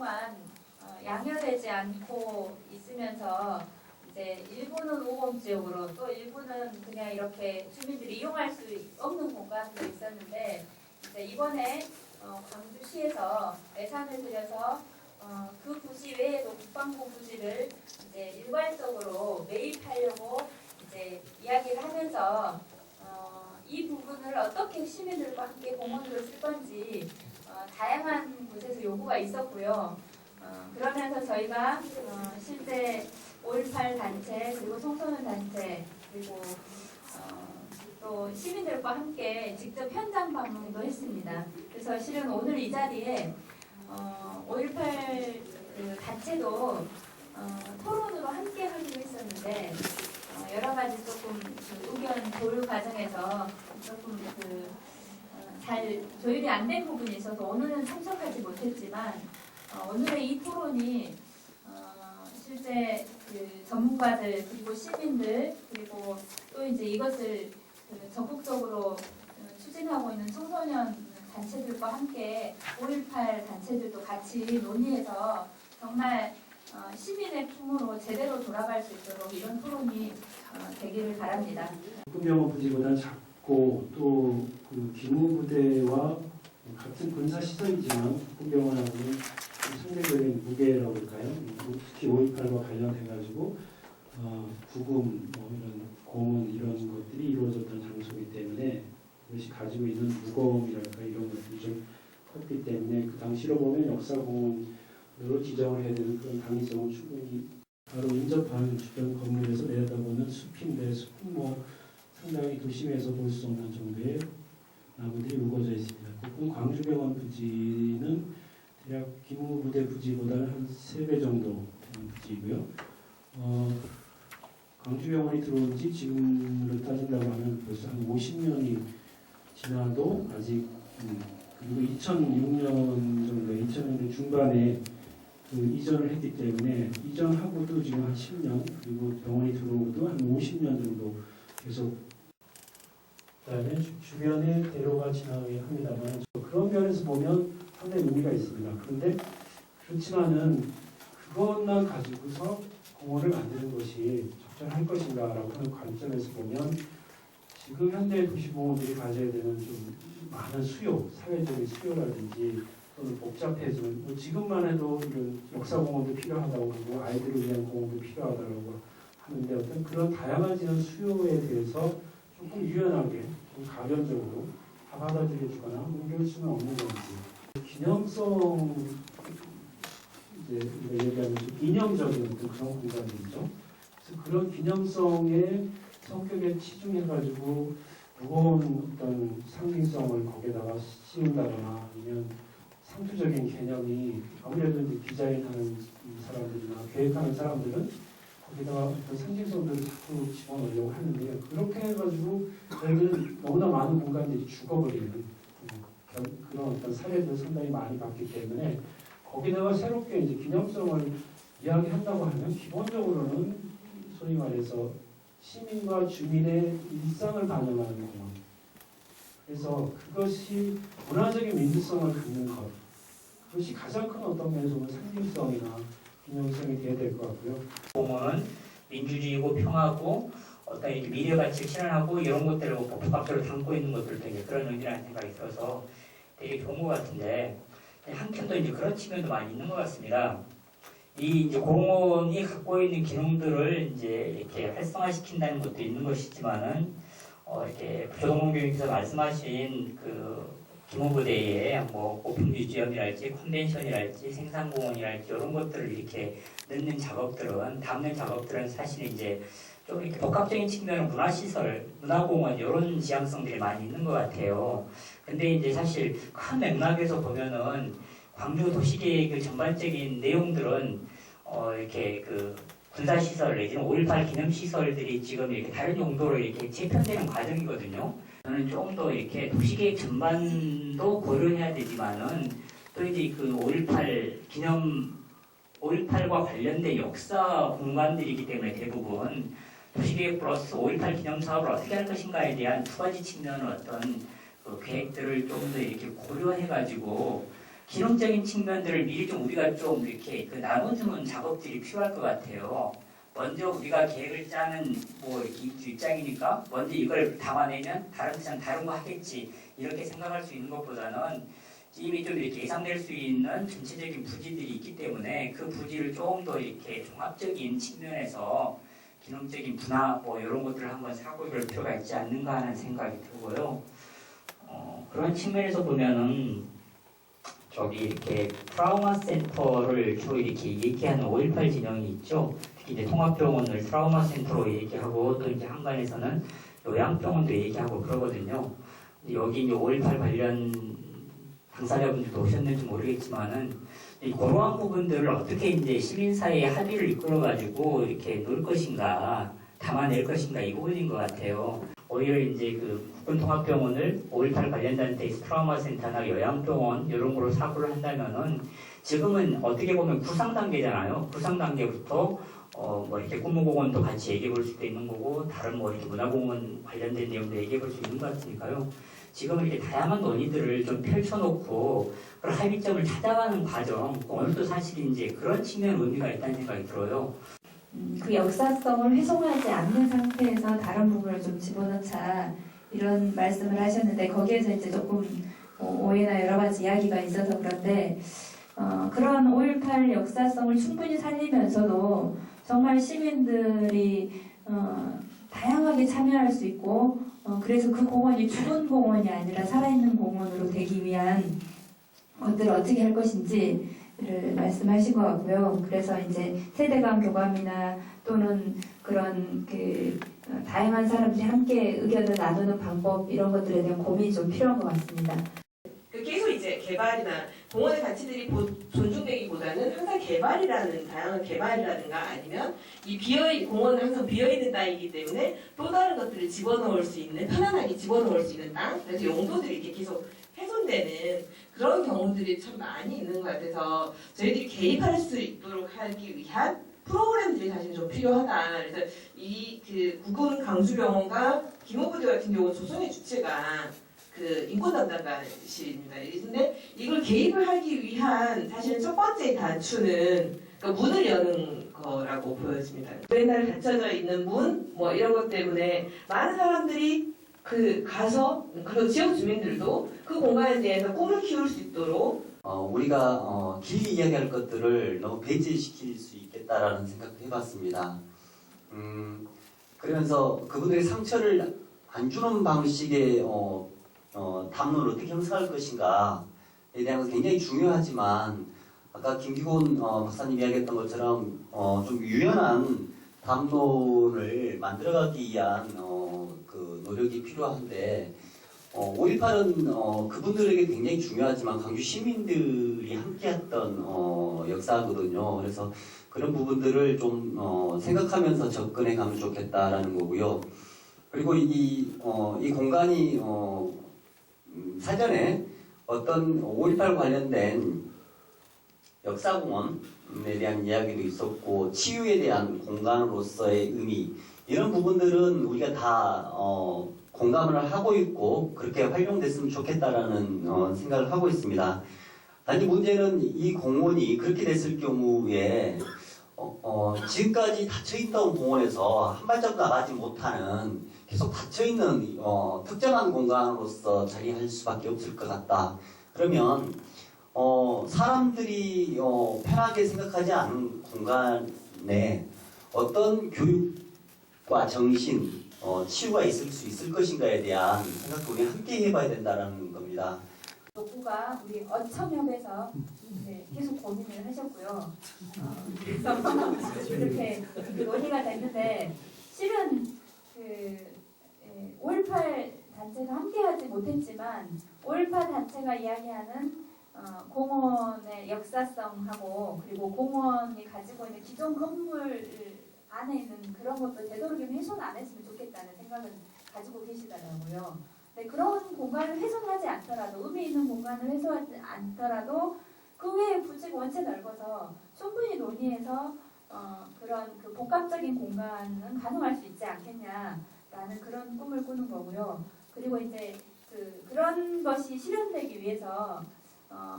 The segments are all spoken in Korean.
동안 양여되지 않고 있으면서 이제 일부는 오범 지역으로 또 일부는 그냥 이렇게 주민들이 이용할 수 없는 공간도 있었는데 이제 이번에 광주시에서 예산을 들여서 그 부지 외에도 국방부 부지를 이제 일괄적으로 매입하려고 이제 이야기를 하면서 이 부분을 어떻게 시민들과 함께 공원으로 쓸 건지 다양한 곳에서 요구가 있었고요. 그러면서 저희가 실제 5.18 단체 그리고 청소년 단체 그리고 또 시민들과 함께 직접 현장 방문도 했습니다. 그래서 실은 오늘 이 자리에 5.18 그 단체도 토론으로 함께 하기로 했었는데 여러 가지 조금 그 의견 조율 과정에서 조금 잘 조율이 안 된 부분이 있어서 오늘은 참석하지 못했지만 오늘의 이 토론이 실제 그 전문가들 그리고 시민들 그리고 또 이제 이것을 적극적으로 추진하고 있는 청소년 단체들과 함께 5.18 단체들도 같이 논의해서 정말 시민의 품으로 제대로 돌아갈 수 있도록 이런 토론이 되기를 바랍니다. 국군병원 부지보다 작고 또 그 기무부대와 같은 군사 시설이지만 국군병원하고는 상대적인 무게라고 할까요? 특히 5.18과 관련해가지고 구금 이런 공원 이런 것들이 이루어졌던 장소이기 때문에 그것이 가지고 있는 무거움이랄까 이런 것들이 좀 컸기 때문에 그 당시로 보면 역사공원으로 지정을 해야 되는 그런 당위성은 충분히 바로 인접한 주변 건물에서 내려다보는 숲인데 숲은 상당히 도심에서 볼 수 없는 정도의 나무들이 우거져 있습니다. 국군 광주병원 부지는 대략 기무부대 부지보다는 한 3배 정도 되는 부지이고요. 광주병원이 들어온 지 지금으로 따진다고 하면 벌써 한 50년이 지나도 아직 그리고 2006년 정도, 2000년대 중반에 이전을 했기 때문에 이전하고도 지금 한 10년 그리고 병원이 들어오고도 한 50년 정도 계속 그다음에 주변에 대로가 지나가긴 합니다만 그런 면에서 보면 상당히 의미가 있습니다. 그런데 그렇지만은 그것만 가지고서 공원을 만드는 것이 적절할 것인가라고 하는 관점에서 보면 지금 현대 도시공원들이 가져야 되는 좀 많은 수요, 사회적인 수요라든지 또는 복잡해지는 지금만 해도 이런 역사공원도 필요하다고 하고 아이들을 위한 공원도 필요하다고 하는데 어떤 그런 다양해지는 수요에 대해서 조금 유연하게 좀 가변적으로 다 받아들여주거나 옮길 수는 없는 건지 기념성 이제 우리가 얘기하는 이념적인 어떤 그런 공간이죠. 그래서 그런 기념성의 성격에 치중해가지고 무거운 어떤 상징성을 거기다가 씌운다거나 아니면 상투적인 개념이 아무래도 이제 디자인하는 사람들이나 계획하는 사람들은 거기다가 어떤 상징성들을 자꾸 집어넣으려고 하는데 그렇게 해가지고 저희는 너무나 많은 공간들이 죽어버리는 그런 어떤 사례들 상당히 많이 봤기 때문에 거기다가 새롭게 이제 기념성을 이야기한다고 하면 기본적으로는 소위 말해서 시민과 주민의 일상을 반영하는 공원. 그래서 그것이 문화적인 민주성을 갖는 것. 그것이 가장 큰 어떤 면에서 보면 상징성이나 기념성이 돼야 될 것 같고요. 공원은 민주주의고 평화고 어떤 이렇게 미래 가치를 실현하고 이런 것들을 복합적으로 담고 있는 것들 되게 그런 의미라는 생각이 들어서 되게 좋은 것 같은데 한편도 이제 그런 측면도 많이 있는 것 같습니다. 이 이제 공원이 갖고 있는 기능들을 이제 이렇게 활성화시킨다는 것도 있는 것이지만은 이렇게 조동훈 교수께서 말씀하신 그 기무부대의 오픈 뮤지엄이랄지 컨벤션이랄지 생산공원이랄지 이런 것들을 이렇게 넣는 작업들은 담는 작업들은 사실 이제 좀 이렇게 복합적인 측면은 문화시설, 문화공원 이런 지향성들이 많이 있는 것 같아요. 근데 이제 사실 큰 맥락에서 보면은 광주 도시계획의 전반적인 내용들은 이렇게 그 군사시설 내지는 5.18 기념시설들이 지금 이렇게 다른 용도로 이렇게 재편되는 과정이거든요. 저는 좀 더 이렇게 도시계획 전반도 고려해야 되지만은 또 이제 그 5.18과 관련된 역사 공간들이기 때문에 대부분 도시계획 플러스 5.18 기념사업을 어떻게 할 것인가에 대한 두 가지 측면의 어떤 그 계획들을 좀 더 이렇게 고려해가지고 기능적인 측면들을 미리 좀 우리가 좀 이렇게 그 나눠주는 작업들이 필요할 것 같아요. 먼저 우리가 계획을 짜는 뭐 이렇게 입장이니까 먼저 이걸 담아내면 다른 사람 다른 거 하겠지 이렇게 생각할 수 있는 것보다는 이미 좀 이렇게 예상될 수 있는 전체적인 부지들이 있기 때문에 그 부지를 좀 더 이렇게 종합적인 측면에서 기능적인 분화 뭐 이런 것들을 한번 살펴볼 필요가 있지 않는가 하는 생각이 들고요. 그런 측면에서 보면은 저기 이렇게 트라우마 센터를 주로 이렇게 얘기하는 5.18 진영이 있죠. 특히 이제 통합병원을 트라우마 센터로 얘기하고 또 이제 한간에서는 요양병원도 얘기하고 그러거든요. 여기 이제 5.18 관련 당사자분들도 오셨는지 모르겠지만은 그러한 부분들을 어떻게 이제 시민사회의 합의를 이끌어가지고 이렇게 놓을 것인가, 담아낼 것인가 이 부분인 것 같아요. 오히려 이제 그 국군통합병원을 5.18 관련된 데이스 트라우마 센터나 요양병원 이런 거로 사고를 한다면은 지금은 어떻게 보면 구상 단계잖아요. 구상 단계부터 뭐 이렇게 국무공원도 같이 얘기해 볼 수도 있는 거고 다른 뭐 이렇게 문화공원 관련된 내용도 얘기해 볼 수 있는 것 같으니까요. 지금 이렇게 다양한 논의들을 좀 펼쳐놓고 그런 합의점을 찾아가는 과정, 오늘도 사실 이제 그런 측면 의미가 있다는 생각이 들어요. 그 역사성을 훼손하지 않는 상태에서 다른 부분을 좀 집어넣자 이런 말씀을 하셨는데 거기에서 이제 조금 오해나 여러 가지 이야기가 있어서 그런데 그런 5.18 역사성을 충분히 살리면서도 정말 시민들이 다양하게 참여할 수 있고 그래서 그 공원이 죽은 공원이 아니라 살아있는 공원으로 되기 위한 것들을 어떻게 할 것인지를 말씀하신 것 같고요. 그래서 이제 세대 간 교감이나 또는 그런 그 다양한 사람들이 함께 의견을 나누는 방법 이런 것들에 대한 고민이 좀 필요한 것 같습니다. 계속 이제 개발이나 공원의 가치들이 존중되기보다는 항상 개발이라는 다양한 개발이라든가 아니면 공원은 항상 비어있는 땅이기 때문에 또 다른 것들을 집어넣을 수 있는 편안하게 집어넣을 수 있는 땅 그래서 용도들이 이렇게 계속 훼손되는 그런 경우들이 참 많이 있는 것 같아서 저희들이 개입할 수 있도록 하기 위한 프로그램들이 사실 좀 필요하다. 그래서 이 그 국군 강수병원과 김호부대 같은 경우 조성의 주체가 그 인권 담당관실입니다. 근데 이걸 개입을 하기 위한 사실은 첫 번째 단추는 그러니까 문을 여는 거라고 보여집니다. 맨날 닫혀져 있는 문, 뭐 이런 것 때문에 많은 사람들이 가서 그리고 지역 주민들도 그 공간에 대해서 꿈을 키울 수 있도록 우리가 길게 이야기할 것들을 너무 배제시킬 수 있겠다라는 생각을 해봤습니다. 그러면서 그분들의 상처를 안 주는 방식의 담론을 어떻게 형성할 것인가에 대한 것은 굉장히 중요하지만 아까 김기곤 박사님 이야기했던 것처럼 좀 유연한 담론을 만들어가기 위한 그 노력이 필요한데 5.18은 그분들에게 굉장히 중요하지만 강주 시민들이 함께했던 역사거든요. 그래서 그런 부분들을 좀 생각하면서 접근해 가면 좋겠다라는 거고요. 그리고 이 공간이 사전에 어떤 5.18 관련된 역사공원에 대한 이야기도 있었고 치유에 대한 공간으로서의 의미 이런 부분들은 우리가 다 공감을 하고 있고 그렇게 활용됐으면 좋겠다라는 생각을 하고 있습니다. 단지 문제는 이 공원이 그렇게 됐을 경우에 지금까지 닫혀있던 공원에서 한 발자국 나가지 못하는 계속 닫혀있는 특정한 공간으로서 자리할 수밖에 없을 것 같다. 그러면 사람들이 편하게 생각하지 않은 공간에 어떤 교육과 정신, 치유가 있을 수 있을 것인가에 대한 생각도 우리 함께 해봐야 된다는 겁니다. 노구가 우리 어청협에서 이제 계속 고민을 하셨고요. 그래서 이렇게 논의가 됐는데 실은 5.18 단체가 함께하지 못했지만 5.18 단체가 이야기하는 공원의 역사성하고 그리고 공원이 가지고 있는 기존 건물 안에 있는 그런 것도 되도록이면 훼손 안 했으면 좋겠다는 생각은 가지고 계시더라고요. 네, 그런 공간을 훼손하지 않더라도 의미 있는 공간을 훼손하지 않더라도 그 외에 부지가 원체 넓어서 충분히 논의해서 그런 그 복합적인 공간은 가능할 수 있지 않겠냐라는 그런 꿈을 꾸는 거고요. 그리고 이제 그런 것이 실현되기 위해서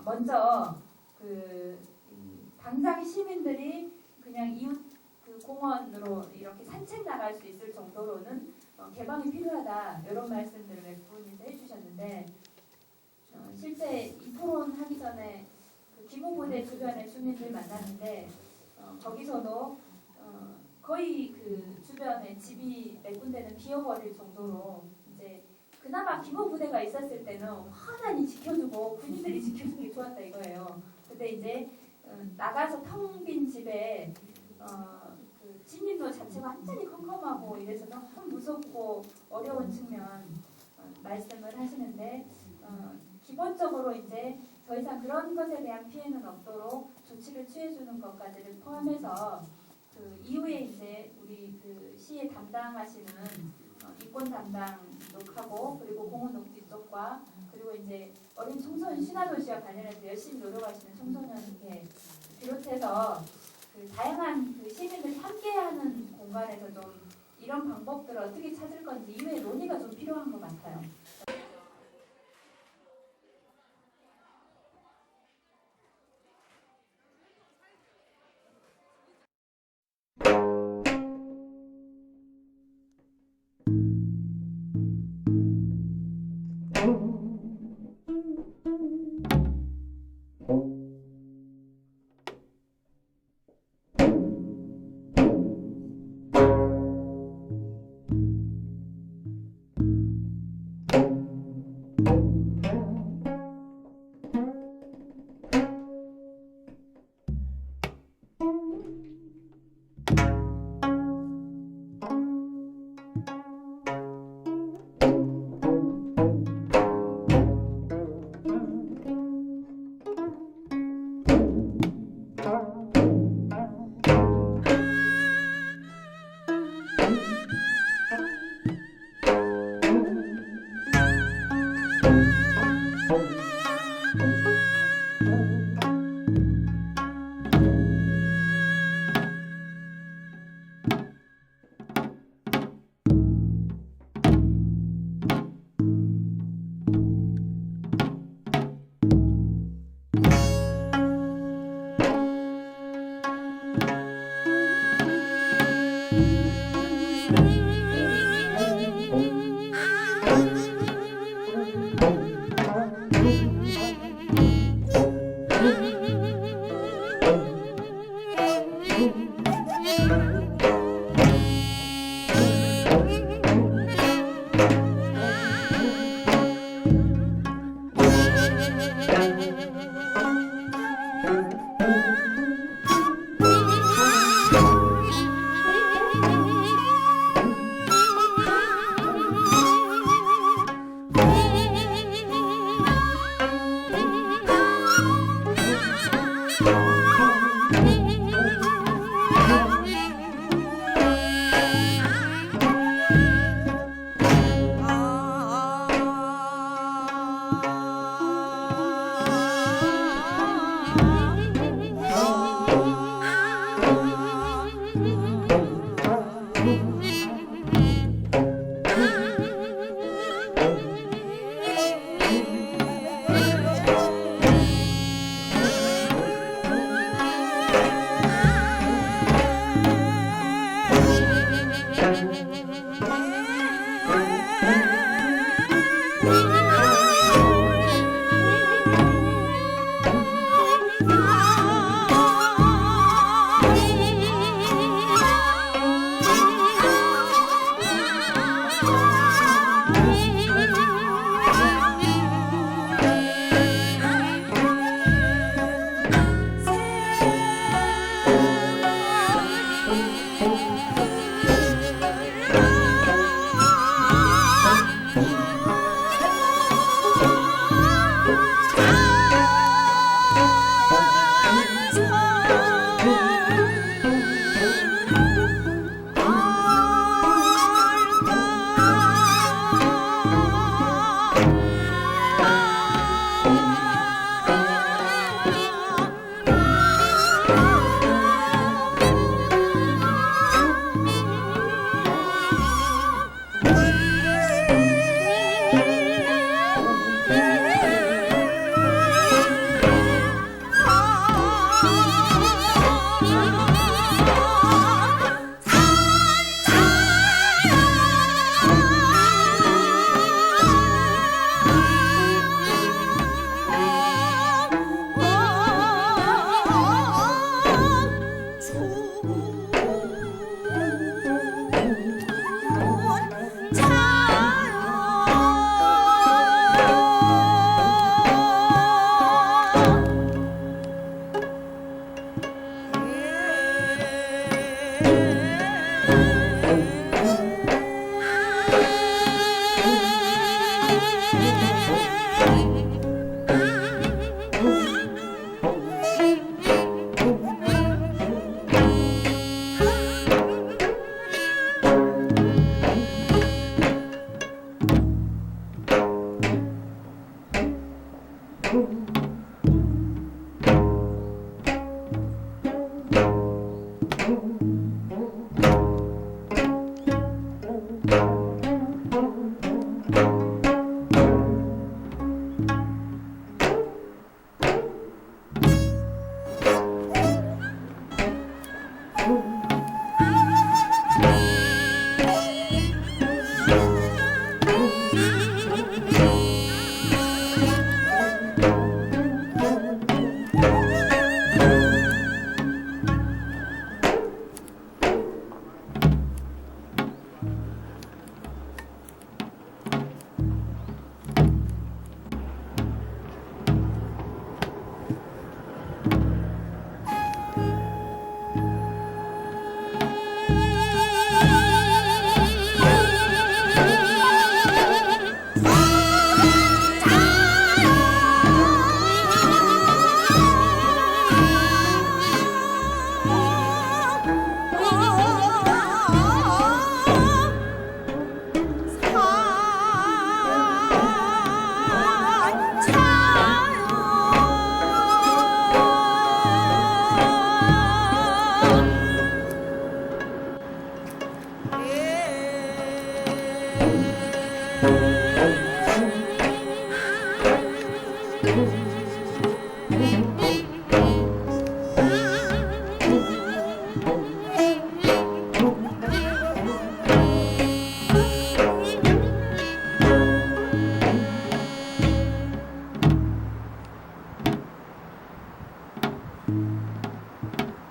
먼저 당장 시민들이 그냥 이웃 그 공원으로 이렇게 산책 나갈 수 있을 정도로는 개방이 필요하다 이런 말씀들을 몇 분이서 해주셨는데 실제 이 토론 하기 전에 그 기무부대 주변의 주민들 만났는데 거기서도 거의 그 주변에 집이 몇 군데는 비어버릴 정도로 이제 그나마 기무부대가 있었을 때는 환하니 지켜주고 군인들이 지켜주는 게 좋았다 이거예요. 근데 이제 나가서 텅 빈 집에 그 진입로 자체가 완전히 컴컴하고 이래서 너무 무섭고 어려운 측면 말씀을 하시는데 기본적으로 이제 더 이상 그런 것에 대한 피해는 없도록 조치를 취해주는 것까지를 포함해서 그 이후에 이제 우리 그 시에 담당하시는 인권 담당도 하고 그리고 공원녹지 쪽과 그리고 이제 어린 청소년 신화도시와 관련해서 열심히 노력하시는 청소년회 비롯해서 그 다양한 그 시민들이 함께하는 공간에서 좀 이런 방법들을 어떻게 찾을 건지 이후에 논의가 좀 필요한 것 같아요.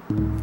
네.